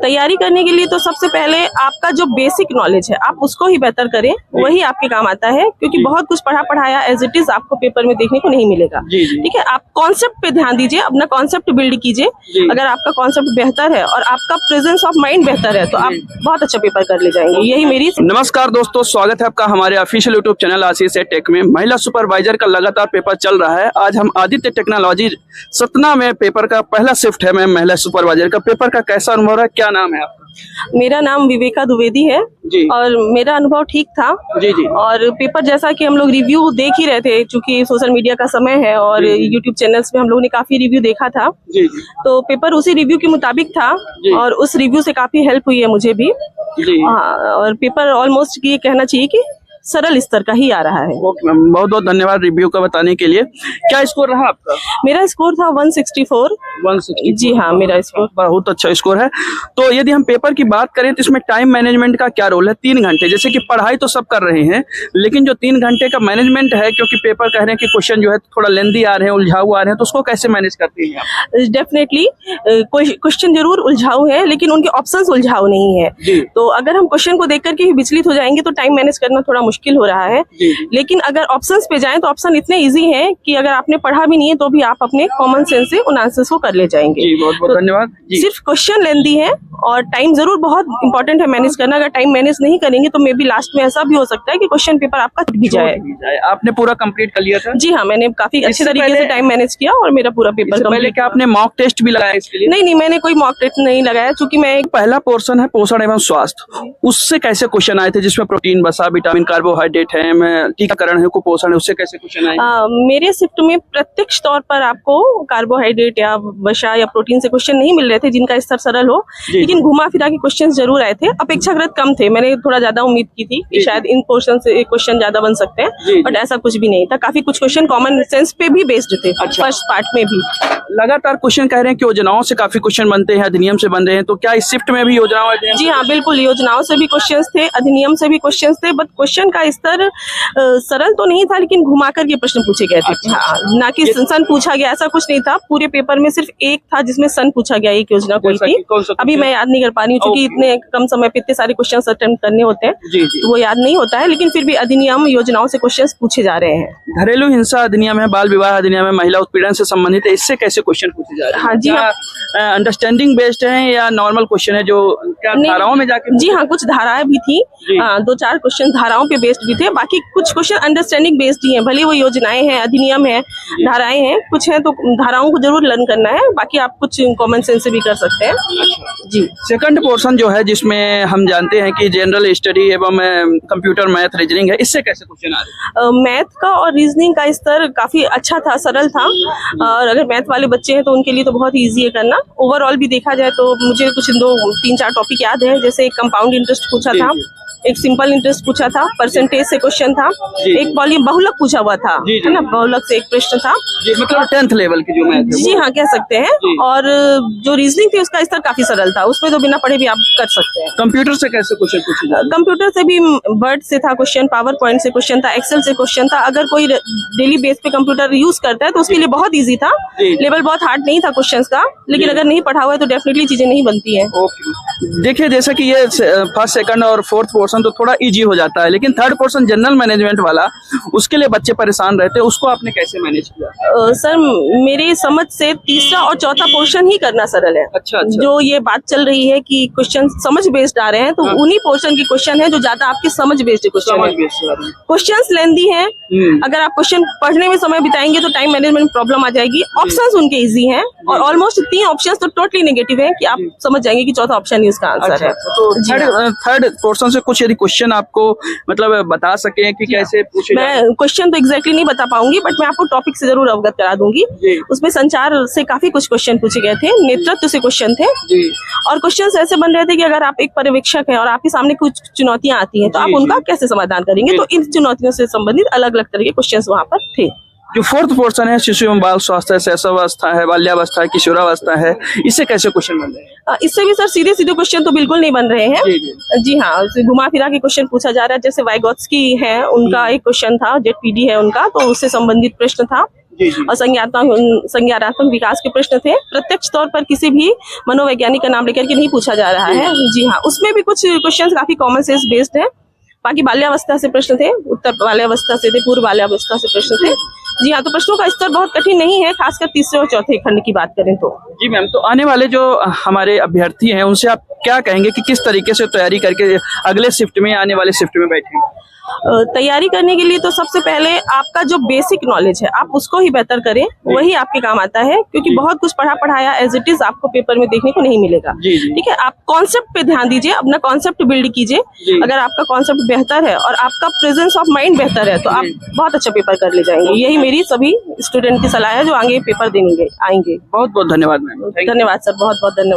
तैयारी करने के लिए तो सबसे पहले आपका जो बेसिक नॉलेज है आप उसको ही बेहतर करें, वही आपके काम आता है, क्योंकि बहुत कुछ पढ़ा पढ़ाया एज इट इज आपको पेपर में देखने को नहीं मिलेगा। ठीक है, आप कॉन्सेप्ट पे ध्यान दीजिए, अपना कॉन्सेप्ट बिल्ड कीजिए। अगर आपका कॉन्सेप्ट बेहतर है और आपका प्रेजेंस ऑफ माइंड बेहतर है तो आप बहुत अच्छा पेपर कर ले जाएंगे। यही मेरी। नमस्कार दोस्तों, स्वागत है आपका हमारे ऑफिशियल यूट्यूब चैनल आशीष टेक में। महिला सुपरवाइजर का लगातार पेपर चल रहा है। आज हम आदित्य टेक्नोलॉजी सतना में पेपर का पहला शिफ्ट है मैम महिला सुपरवाइजर का। पेपर का कैसा अनुभव है, क्या नाम है आपका? मेरा नाम विवेका द्विवेदी है जी। और मेरा अनुभव ठीक था। जी जी। और पेपर जैसा कि हम लोग रिव्यू देख ही रहे थे, क्योंकि सोशल मीडिया का समय है और यूट्यूब चैनल्स पे हम लोग ने काफी रिव्यू देखा था। जी जी। तो पेपर उसी रिव्यू के मुताबिक था और उस रिव्यू से काफी हेल्प हुई है मुझे भी। जी। और पेपर ऑलमोस्ट ये कहना चाहिए कि सरल स्तर का ही आ रहा है। बहुत बहुत धन्यवाद रिव्यू का बताने के लिए। क्या स्कोर रहा आपका? मेरा स्कोर था 164। 164। जी हाँ, मेरा स्कोर बहुत अच्छा स्कोर है। तो यदि हम पेपर की बात करें तो इसमें टाइम मैनेजमेंट का क्या रोल है? 3 घंटे, जैसे कि पढ़ाई तो सब कर रहे हैं, लेकिन जो 3 घंटे का मैनेजमेंट है, क्योंकि पेपर कह रहे हैं कि क्वेश्चन जो है थोड़ा लेंदी आ रहे हैं, उलझाऊ आ रहे हैं, तो उसको कैसे मैनेज करती हैं आप? डेफिनेटली क्वेश्चन जरूर उलझाऊ है, लेकिन उनके ऑप्शंस उलझाऊ नहीं है। तो अगर हम क्वेश्चन को देख करके ही विचलित हो जाएंगे तो टाइम मैनेज करना थोड़ा मुश्किल हो रहा है। लेकिन अगर ऑप्शंस पे जाएं तो ऑप्शन इतने इजी हैं कि अगर आपने पढ़ा भी नहीं है तो भी आप अपने कॉमन सेंस से उन आंसर्स को कर ले जाएंगे। जी, बहुत बहुत धन्यवाद। सिर्फ क्वेश्चन लेंदी है और टाइम जरूर बहुत इंपॉर्टेंट है मैनेज करना। अगर टाइम मैनेज नहीं करेंगे तो मे बी लास्ट में ऐसा भी हो सकता है कि क्वेश्चन पेपर आपका छूट भी जाए। आपने पूरा कंप्लीट कर लिया था? जी हाँ, मैंने काफी अच्छे तरीके से टाइम मैनेज किया और मेरा पूरा पेपर पहले क्या आपने मॉक टेस्ट भी लगाया इसके लिए? नहीं, मैंने कोई मॉक टेस्ट नहीं लगाया, क्योंकि मैं पहला पोर्शन है पोषण एवं स्वास्थ्य, उससे कैसे क्वेश्चन आए थे, जिसमें प्रोटीन, वसा, विटामिन, कार्बोहाइड्रेट है, टीकाकरण है, कुपोषण है, उससे कैसे क्वेश्चन आए? मेरे शिफ्ट में प्रत्यक्ष तौर पर आपको कार्बोहाइड्रेट या वसा या प्रोटीन से क्वेश्चन नहीं मिल रहे थे जिनका स्तर सरल हो, लेकिन घुमा फिरा के क्वेश्चन जरूर आए थे। अपेक्षाकृत कम थे, मैंने थोड़ा ज्यादा उम्मीद की थी कि शायद इन पोर्शन से क्वेश्चन ज्यादा बन सकते हैं, बट ऐसा कुछ भी नहीं था। काफी कुछ क्वेश्चन कॉमन सेंस पे भी बेस्ड थे। फर्स्ट पार्ट में भी लगातार क्वेश्चन कह रहे हैं कि योजनाओं से काफी क्वेश्चन बनते हैं, अधिनियम से बन रहे हैं, तो क्या इस शिफ्ट में भी योजनाओं? जी हाँ, बिल्कुल, योजनाओं से भी क्वेश्चंस थे, अधिनियम से भी क्वेश्चंस थे, बट क्वेश्चन का स्तर सरल तो नहीं था, लेकिन घुमा कर के प्रश्न पूछे गए थे। ना कि सन पूछा गया, ऐसा कुछ नहीं था। पूरे पेपर में सिर्फ एक था जिसमें सन पूछा गया, एक योजना कोई थी, अभी मैं याद नहीं कर पा रही हूँ, क्योंकि इतने कम समय पे इतने सारे क्वेश्चन अटेम्प्ट करने होते हैं तो वो याद नहीं होता है। लेकिन फिर भी अधिनियम, योजनाओं से क्वेश्चन पूछे जा रहे हैं। घरेलू हिंसा अधिनियम है, बाल विवाह अधिनियम है, महिला उत्पीड़न से संबंधित है, इससे कैसे क्वेश्चन पूछे जा रहे हैं? हाँ जी हाँ, अंडरस्टैंडिंग बेस्ड है या नॉर्मल क्वेश्चन है जो क्या धाराओं में जाके? जी हाँ, कुछ धाराएं भी थी, 2-4 क्वेश्चन धाराओं पे बेस्ड भी थे, बाकी कुछ क्वेश्चन अंडरस्टैंडिंग बेस्ड ही है। भले वो योजनाएं हैं, अधिनियम है, धाराएं हैं, कुछ है तो धाराओं को जरूर लर्न करना है, बाकी आप कुछ कॉमन सेंस से भी कर सकते हैं। जी। सेकंड पोर्शन जो है जिसमें हम जानते हैं कि जनरल स्टडी एवं कंप्यूटर, मैथ, रीजनिंग है, इससे कैसे क्वेश्चन आ रहे हैं? मैथ का और रीजनिंग का स्तर काफी अच्छा था, सरल था, और अगर मैथ वाले बच्चे हैं तो उनके लिए तो बहुत ईजी है करना। ओवरऑल भी देखा जाए तो मुझे कुछ 2-3-4 टॉपिक याद है, जैसे एक कंपाउंड इंटरेस्ट पूछा था, एक सिंपल इंटरेस्ट पूछा था, परसेंटेज से क्वेश्चन था, एक वॉल्यूम बहुलक पूछा हुआ था, है ना, बहुलक से एक प्रश्न था, मतलब 10th लेवल की जो मैथ है। जी हाँ, कह सकते हैं। और जो रीजनिंग थी उसका स्तर काफी सरल था, उसमें तो बिना पढ़े भी आप कर सकते हैं। कंप्यूटर से कैसे क्वेश्चन पूछे जाते हैं? कंप्यूटर से भी वर्ड से था क्वेश्चन, पावर पॉइंट से क्वेश्चन था, एक्सेल से क्वेश्चन था। अगर कोई डेली बेस पे कंप्यूटर यूज करता है तो उसके लिए बहुत इजी था, लेवल बहुत हार्ड नहीं था क्वेश्चन का, लेकिन अगर नहीं पढ़ा हुआ है तो डेफिनेटली चीजें नहीं बनती है। देखिए, जैसा कि ये फर्स्ट, सेकंड और फोर्थ पोर्शन तो थोड़ा इजी हो जाता है, लेकिन थर्ड पोर्शन जनरल मैनेजमेंट वाला, उसके लिए बच्चे परेशान रहते हैं, उसको आपने कैसे मैनेज किया? सर, मेरी समझ से तीसरा और चौथा पोर्शन ही करना सरल है। अच्छा। जो ये बात चल रही है कि क्वेश्चन समझ बेस्ड आ रहे हैं, तो उन्हीं पोर्शन की क्वेश्चन है जो ज्यादा आपके समझ बेस्ड क्वेश्चन है। क्वेश्चन लेंदी है, अगर आप क्वेश्चन पढ़ने में समय बिताएंगे तो टाइम मैनेजमेंट प्रॉब्लम आ जाएगी। ऑप्शंस उनके इजी हैं और ऑलमोस्ट 3 ऑप्शंस तो टोटली नेगेटिव है कि आप समझ जाएंगे कि चौथा ऑप्शन ही उसका आंसर है। तो थर्ड पोर्शन से कुछ यदि क्वेश्चन आपको मतलब बता सके कि कैसे पूछे? मैं क्वेश्चन तो एग्जैक्टली नहीं बता पाऊंगी, बट मैं आपको टॉपिक से जरूर अवगत करा दूंगी। उसमें संचार से काफी कुछ क्वेश्चन पूछे गए थे, नेतृत्व से क्वेश्चन थे, और क्वेश्चन ऐसे बन रहे थे कि अगर आप एक पर्यवेक्षक हैं और आपके सामने कुछ चुनौतियां आती हैं तो आप उनका कैसे समाधान करेंगे। तो इन चुनौतियों से संबंधित अलग अलग तरह के क्वेश्चन वहां पर थे। जो फोर्थ पोर्शन है, शिशु एवं बाल स्वास्थ्य है, शैशवावस्था है, बाल्यावस्था है, किशोरावस्था है, इससे कैसे क्वेश्चन बन रहे हैं? इससे भी सर सीधे सीधे क्वेश्चन तो बिल्कुल नहीं बन रहे हैं। जी हाँ, घुमा फिरा के क्वेश्चन पूछा जा रहा है। जैसे वाइगोत्स्की है, उनका एक क्वेश्चन था, जेडपीडी है उनका, तो उससे संबंधित प्रश्न था। और संज्ञानात्मक विकास के प्रश्न थे। प्रत्यक्ष तौर पर किसी भी मनोवैज्ञानिक का नाम लेकर के नहीं पूछा जा रहा है। जी हाँ, उसमें भी कुछ क्वेश्चन काफी कॉमन सेंस बेस्ड है। बाकी बाल्यावस्था से प्रश्न थे, उत्तर बाल्यावस्था से थे, पूर्व बाल्यावस्था से प्रश्न थे। जी हाँ, तो प्रश्नों का स्तर बहुत कठिन नहीं है, खासकर तीसरे और चौथे खंड की बात करें तो। जी मैम, तो आने वाले जो हमारे अभ्यर्थी हैं उनसे आप क्या कहेंगे कि किस तरीके से तैयारी करके अगले शिफ्ट में, आने वाले शिफ्ट में बैठें? तैयारी करने के लिए तो सबसे पहले आपका जो बेसिक नॉलेज है आप उसको ही बेहतर करें, वही आपके काम आता है। क्योंकि बहुत कुछ पढ़ाया एज इट इज आपको पेपर में देखने को नहीं मिलेगा। ठीक है, आप कॉन्सेप्ट पे ध्यान दीजिए, अपना कॉन्सेप्ट बिल्ड कीजिए। अगर आपका कॉन्सेप्ट बेहतर है और आपका प्रेजेंस ऑफ माइंड बेहतर है तो आप बहुत अच्छा पेपर कर ले जाएंगे। यही मेरी सभी स्टूडेंट की सलाह है जो आगे पेपर देंगे आएंगे। बहुत बहुत धन्यवाद मैम। धन्यवाद सर, बहुत बहुत धन्यवाद।